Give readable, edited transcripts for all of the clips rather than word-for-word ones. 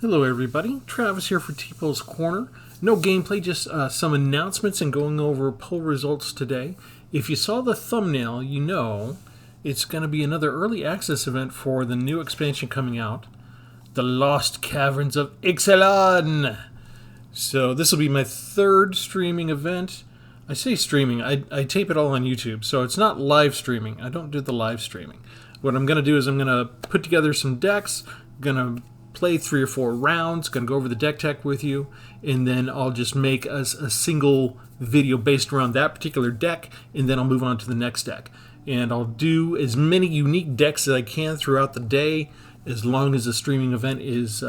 Hello everybody, Travis here for Tpull's Corner. No gameplay, just some announcements and going over poll results today. If you saw the thumbnail, you know it's going to be another early access event for the new expansion coming out, The Lost Caverns of Ixalan. So this will be my third streaming event. I say streaming, I tape it all on YouTube, so it's not live streaming. I don't do the live streaming. What I'm going to do is I'm going to put together some decks, going to play 3 or 4 rounds, going to go over the deck tech with you, and then I'll just make a single video based around that particular deck, and then I'll move on to the next deck. And I'll do as many unique decks as I can throughout the day, as long as the streaming event is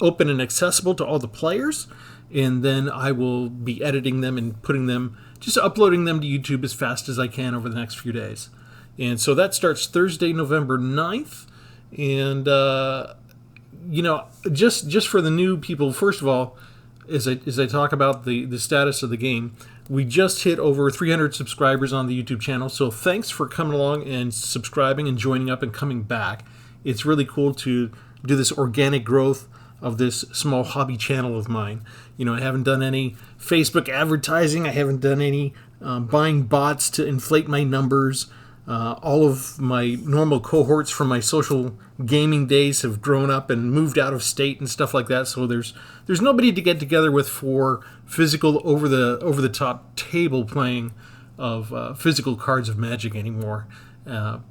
open and accessible to all the players, and then I will be editing them and putting them, just uploading them to YouTube as fast as I can over the next few days. And so that starts Thursday, November 9th, and you know, just for the new people, first of all, as I talk about the status of the game, we just hit over 300 subscribers on the YouTube channel, so thanks for coming along and subscribing and joining up and coming back. It's really cool to do this organic growth of this small hobby channel of mine. You know, I haven't done any Facebook advertising, I haven't done any buying bots to inflate my numbers. All of my normal cohorts from my social gaming days have grown up and moved out of state and stuff like that. So there's nobody to get together with for physical over the top table playing of physical cards of Magic anymore.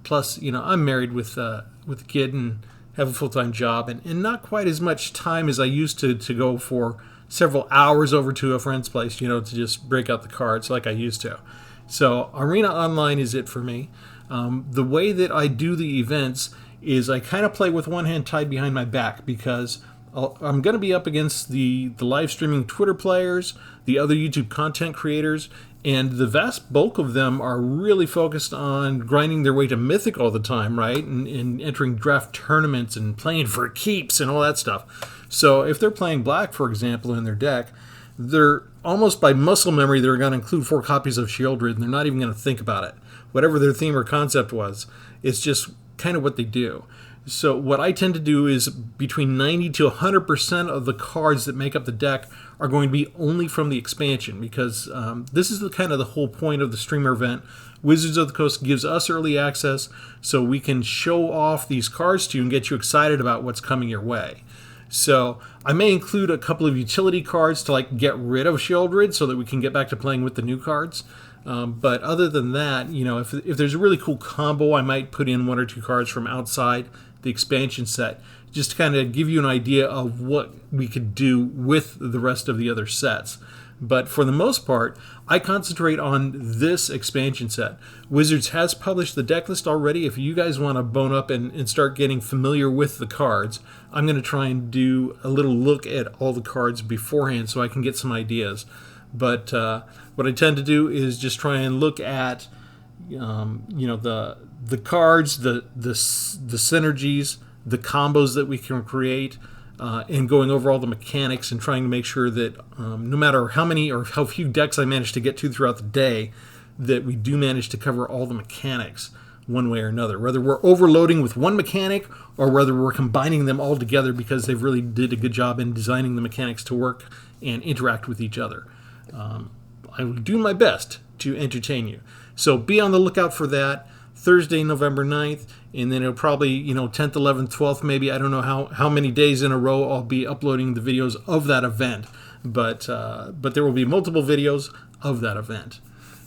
Plus, you know, I'm married with a kid and have a full-time job and not quite as much time as I used to go for several hours over to a friend's place, you know, to just break out the cards like I used to. So Arena Online is it for me. The way that I do the events is I kind of play with one hand tied behind my back, because I'm going to be up against the live streaming Twitter players, the other YouTube content creators, and the vast bulk of them are really focused on grinding their way to Mythic all the time, right? And entering draft tournaments and playing for keeps and all that stuff. So if they're playing black, for example, in their deck, they're almost by muscle memory, they're going to include 4 copies of Shieldred, and they're not even going to think about it. Whatever their theme or concept was, it's just kind of what they do. So what I tend to do is between 90 to 100% of the cards that make up the deck are going to be only from the expansion, because this is kind of the whole point of the streamer event. Wizards of the Coast gives us early access so we can show off these cards to you and get you excited about what's coming your way. So I may include a couple of utility cards to like get rid of Shieldred so that we can get back to playing with the new cards. But other than that, you know, if there's a really cool combo, I might put in 1 or 2 cards from outside the expansion set, just to kind of give you an idea of what we could do with the rest of the other sets. But for the most part, I concentrate on this expansion set. Wizards has published the deck list already. If you guys want to bone up and start getting familiar with the cards, I'm going to try and do a little look at all the cards beforehand so I can get some ideas. But what I tend to do is just try and look at you know, the cards, the synergies, the combos that we can create, and going over all the mechanics and trying to make sure that no matter how many or how few decks I manage to get to throughout the day, that we do manage to cover all the mechanics one way or another. Whether we're overloading with one mechanic or whether we're combining them all together because they've really did a good job in designing the mechanics to work and interact with each other. I will do my best to entertain you. So be on the lookout for that Thursday, November 9th, and then it'll probably, you know, 10th, 11th, 12th, maybe. I don't know how many days in a row I'll be uploading the videos of that event, but there will be multiple videos of that event.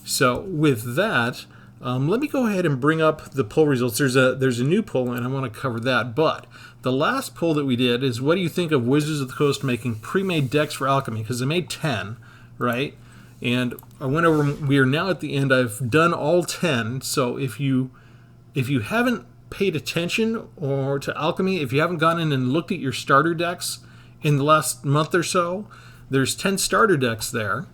So with that, let me go ahead and bring up the poll results. There's a new poll, and I want to cover that. But the last poll that we did is, what do you think of Wizards of the Coast making pre-made decks for Alchemy? Because they made 10, right? And I went over, we are now at the end. I've done all 10. So if you haven't paid attention or to Alchemy, if you haven't gone in and looked at your starter decks in the last month or so, there's 10 starter decks there.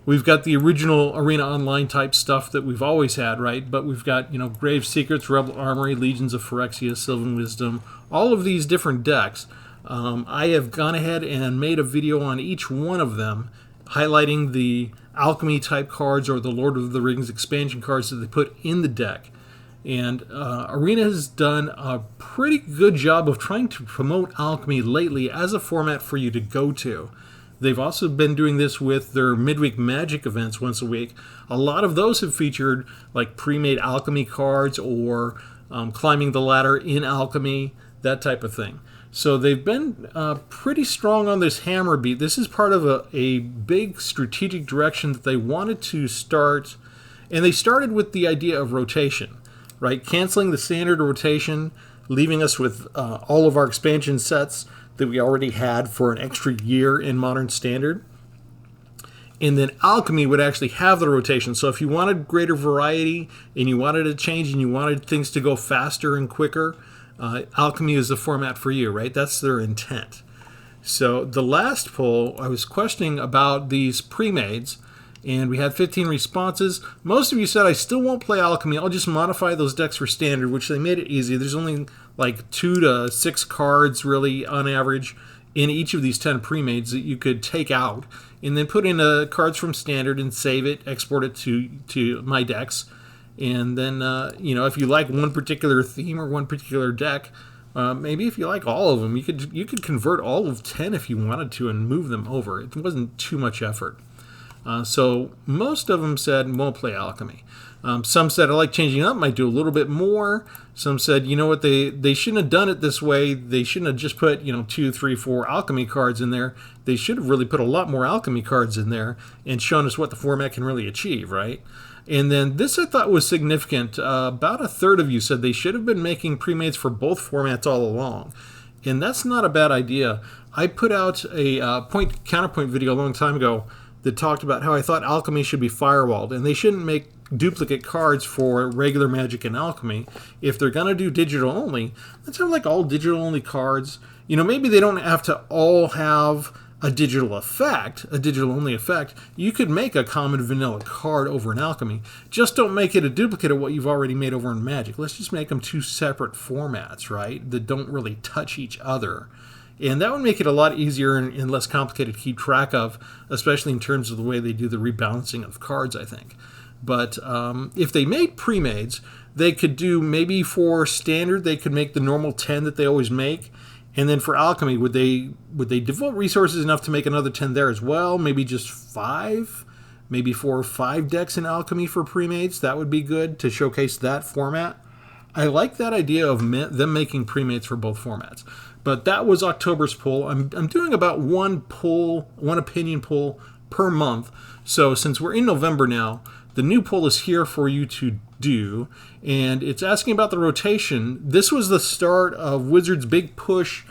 We've got the original Arena Online type stuff that we've always had, right? But we've got, you know, Grave Secrets, Rebel Armory, Legions of Phyrexia, Sylvan Wisdom, all of these different decks. I have gone ahead and made a video on each one of them, highlighting the Alchemy type cards or the Lord of the Rings expansion cards that they put in the deck. And Arena has done a pretty good job of trying to promote Alchemy lately as a format for you to go to. They've also been doing this with their midweek Magic events once a week. A lot of those have featured like pre-made Alchemy cards or climbing the ladder in Alchemy, that type of thing. So they've been pretty strong on this hammer beat. This is part of a big strategic direction that they wanted to start. And they started with the idea of rotation, right? Canceling the standard rotation, leaving us with all of our expansion sets that we already had for an extra year in Modern Standard. And then Alchemy would actually have the rotation. So if you wanted greater variety and you wanted a change and you wanted things to go faster and quicker, Alchemy is the format for you, right? That's their intent. So the last poll, I was questioning about these pre-mades, and we had 15 responses. Most of you said, I still won't play Alchemy. I'll just modify those decks for Standard, which they made it easy. There's only like 2 to 6 cards, really, on average, in each of these 10 pre-mades that you could take out, and then put in cards from Standard and save it, export it to my decks. And then, if you like one particular theme or one particular deck, maybe if you like all of them, you could convert all of 10 if you wanted to and move them over. It wasn't too much effort. So most of them said, won't play Alchemy. Some said, I like changing up, might do a little bit more. Some said, you know what, they shouldn't have done it this way. They shouldn't have just put, 2, 3, 4 Alchemy cards in there. They should have really put a lot more Alchemy cards in there and shown us what the format can really achieve, right? And then this I thought was significant. About a third of you said they should have been making pre-mades for both formats all along. And that's not a bad idea. I put out a counterpoint video a long time ago that talked about how I thought Alchemy should be firewalled, and they shouldn't make duplicate cards for regular Magic and Alchemy. If they're going to do digital only, let's have like all digital only cards. Maybe they don't have to all have a digital only effect. You could make a common vanilla card over in Alchemy. Just don't make it a duplicate of what you've already made over in Magic. Let's just make them 2 separate formats, right? That don't really touch each other. And that would make it a lot easier and less complicated to keep track of, especially in terms of the way they do the rebalancing of cards, I think. But if they made pre-mades, they could do maybe for Standard, they could make the normal 10 that they always make. And then for Alchemy, would they devote resources enough to make another 10 there as well? Maybe just 5? Maybe 4 or 5 decks in Alchemy for pre-mades? That would be good to showcase that format. I like that idea of them making pre-mades for both formats. But that was October's poll. I'm doing about one opinion poll per month. So since we're in November now, the new poll is here for you to do, and it's asking about the rotation. This was the start of Wizards' big push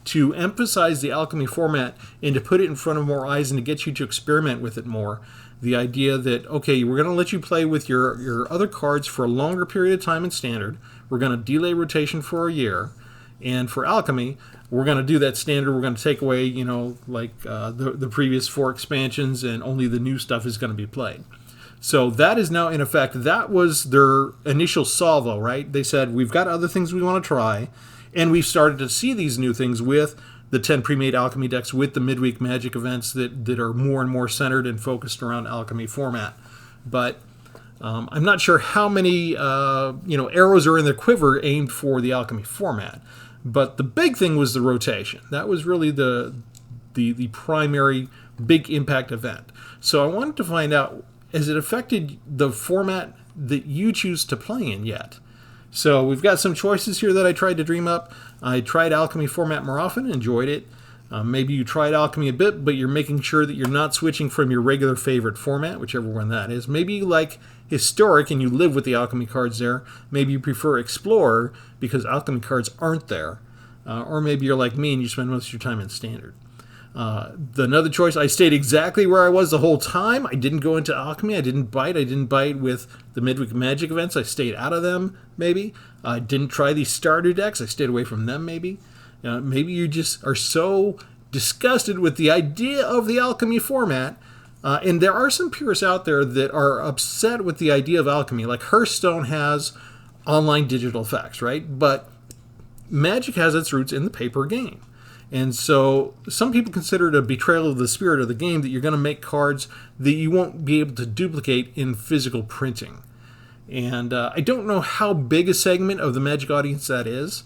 to emphasize the Alchemy format and to put it in front of more eyes and to get you to experiment with it more. The idea that, okay, we're going to let you play with your other cards for a longer period of time in Standard. We're going to delay rotation for a year. And for Alchemy, we're going to do that Standard. We're going to take away, the previous 4 expansions, and only the new stuff is going to be played. So that is now in effect. That was their initial salvo, right? They said, we've got other things we want to try, and we've started to see these new things with the 10 pre-made Alchemy decks, with the midweek Magic events that are more and more centered and focused around Alchemy format. But I'm not sure how many arrows are in their quiver aimed for the Alchemy format. But the big thing was the rotation. That was really the primary big impact event. So I wanted to find out, has it affected the format that you choose to play in yet? So we've got some choices here that I tried to dream up. I tried Alchemy format more often, enjoyed it. Maybe you tried Alchemy a bit, but you're making sure that you're not switching from your regular favorite format, whichever one that is. Maybe you like Historic and you live with the Alchemy cards there. Maybe you prefer Explorer because Alchemy cards aren't there. Or maybe you're like me and you spend most of your time in Standard. Another choice, I stayed exactly where I was the whole time. I didn't go into Alchemy. I didn't bite with the midweek Magic events. I stayed out of them, maybe. I didn't try these starter decks. I stayed away from them, maybe. Maybe you just are so disgusted with the idea of the Alchemy format. And there are some purists out there that are upset with the idea of Alchemy. Like Hearthstone has online digital effects, right? But Magic has its roots in the paper game. And so some people consider it a betrayal of the spirit of the game that you're going to make cards that you won't be able to duplicate in physical printing. And I don't know how big a segment of the Magic audience that is,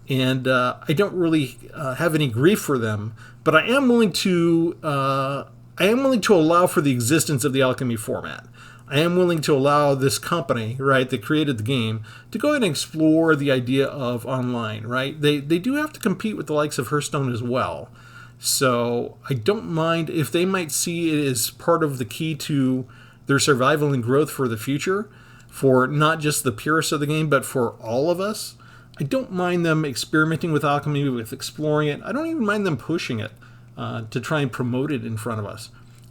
and I don't really have any grief for them. But I am willing to allow for the existence of the Alchemy format. I am willing to allow this company, right, that created the game, to go ahead and explore the idea of online, right? They do have to compete with the likes of Hearthstone as well. So I don't mind if they might see it as part of the key to their survival and growth for the future, for not just the purists of the game, but for all of us. I don't mind them experimenting with alchemy, with exploring it. I don't even mind them pushing it to try and promote it in front of us.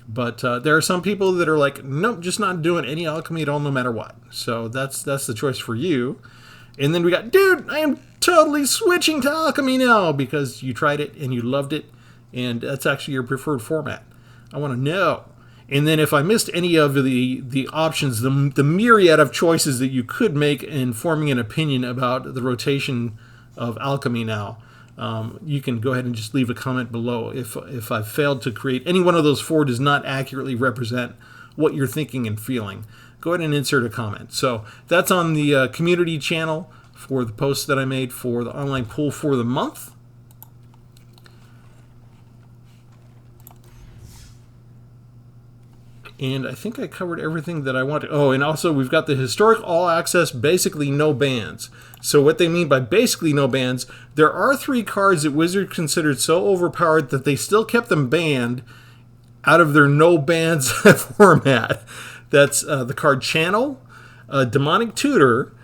But there are some people that are like, nope, just not doing any alchemy at all, no matter what. So that's the choice for you. And then we got, dude, I am totally switching to alchemy now because you tried it and you loved it, and that's actually your preferred format. I want to know. And then if I missed any of the options, the myriad of choices that you could make in forming an opinion about the rotation of alchemy now, you can go ahead and just leave a comment below. If I've failed to create any one of those four does not accurately represent what you're thinking and feeling, go ahead and insert a comment. So that's on the community channel for the post that I made for the online poll for the month. And I think I covered everything that I wanted. Oh, and also we've got the historic all access, basically no bans. So what they mean by basically no bans, there are 3 cards that Wizard considered so overpowered that they still kept them banned out of their no bans format. That's the card Channel, Demonic Tutor,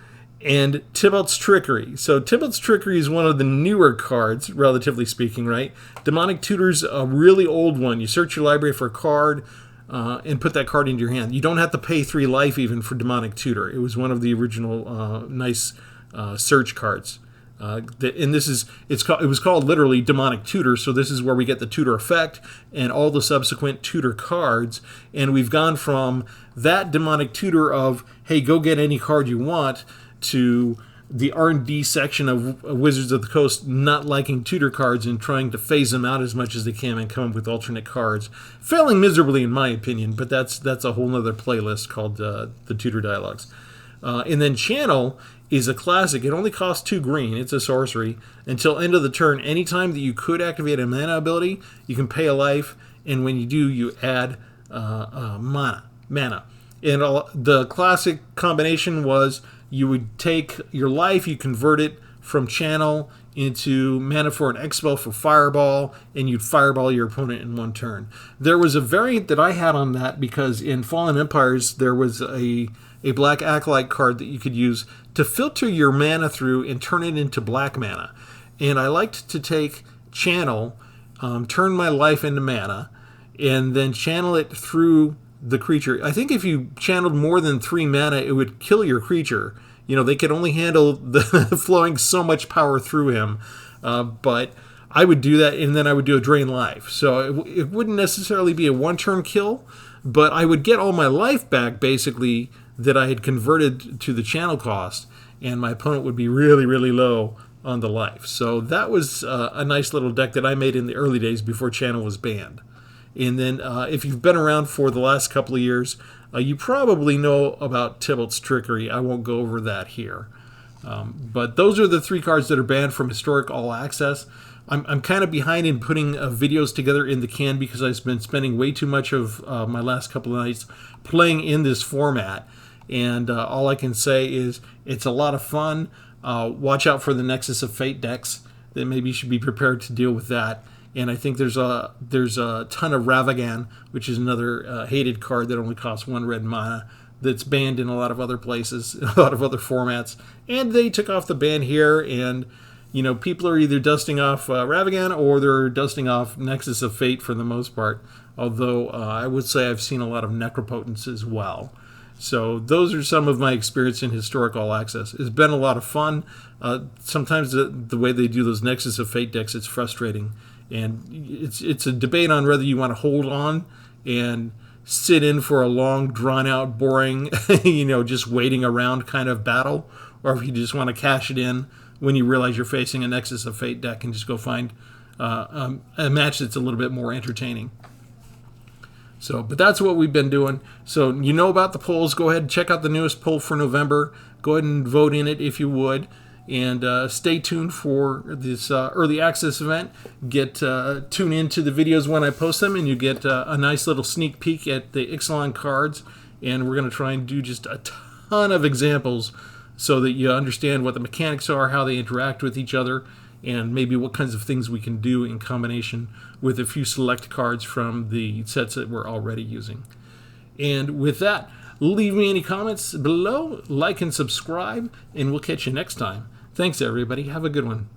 and Tpull's Trickery. So Tpull's Trickery is one of the newer cards, relatively speaking, right? Demonic Tutor's a really old one. You search your library for a card, and put that card into your hand. You don't have to pay 3 life even for Demonic Tutor. It was one of the original nice search cards. And this is it was called literally Demonic Tutor. So this is where we get the tutor effect and all the subsequent tutor cards. And we've gone from that Demonic Tutor of, hey, go get any card you want, to the R&D section of Wizards of the Coast not liking tutor cards and trying to phase them out as much as they can and come up with alternate cards, failing miserably in my opinion, but that's a whole nother playlist called the Tutor Dialogues. And then Channel is a classic. It only costs 2 green. It's a sorcery. Until end of the turn, anytime that you could activate a mana ability, you can pay a life, and when you do, you add mana. And the classic combination was you would take your life, you convert it from Channel into mana for an X-Spell for Fireball, and you'd Fireball your opponent in 1 turn. There was a variant that I had on that because in Fallen Empires there was a Black Acolyte card that you could use to filter your mana through and turn it into black mana. And I liked to take Channel, turn my life into mana, and then channel it through the creature. I think if you channeled more than 3 mana, it would kill your creature. You know, they could only handle the flowing so much power through him. But I would do that, and then I would do a drain life. So it wouldn't necessarily be a 1-turn kill, but I would get all my life back, basically, that I had converted to the channel cost, and my opponent would be really, really low on the life. So that was a nice little deck that I made in the early days before Channel was banned. And then if you've been around for the last couple of years, you probably know about Tpull's Trickery. I won't go over that here. But those are the 3 cards that are banned from Historic All Access. I'm kind of behind in putting videos together in the can because I've been spending way too much of my last couple of nights playing in this format. And all I can say is it's a lot of fun. Watch out for the Nexus of Fate decks. That maybe you should be prepared to deal with that. And I think there's a ton of Ravagan, which is another hated card that only costs 1 red mana, that's banned in a lot of other places, a lot of other formats. And they took off the ban here, and you know, people are either dusting off Ravagan or they're dusting off Nexus of Fate for the most part. Although I would say I've seen a lot of Necropotence as well. So those are some of my experience in Historic All Access. It's been a lot of fun. Sometimes the way they do those Nexus of Fate decks, it's frustrating. And it's a debate on whether you want to hold on and sit in for a long, drawn-out, boring, just waiting around kind of battle, or if you just want to cash it in when you realize you're facing a Nexus of Fate deck and just go find a match that's a little bit more entertaining. So, but that's what we've been doing. So you know about the polls. Go ahead and check out the newest poll for November. Go ahead and vote in it if you would. And stay tuned for this early access event. Tune into the videos when I post them, and you get a nice little sneak peek at the Ixalan cards. And we're going to try and do just a ton of examples so that you understand what the mechanics are, how they interact with each other, and maybe what kinds of things we can do in combination with a few select cards from the sets that we're already using. And with that, leave me any comments below, like and subscribe, and we'll catch you next time. Thanks, everybody. Have a good one.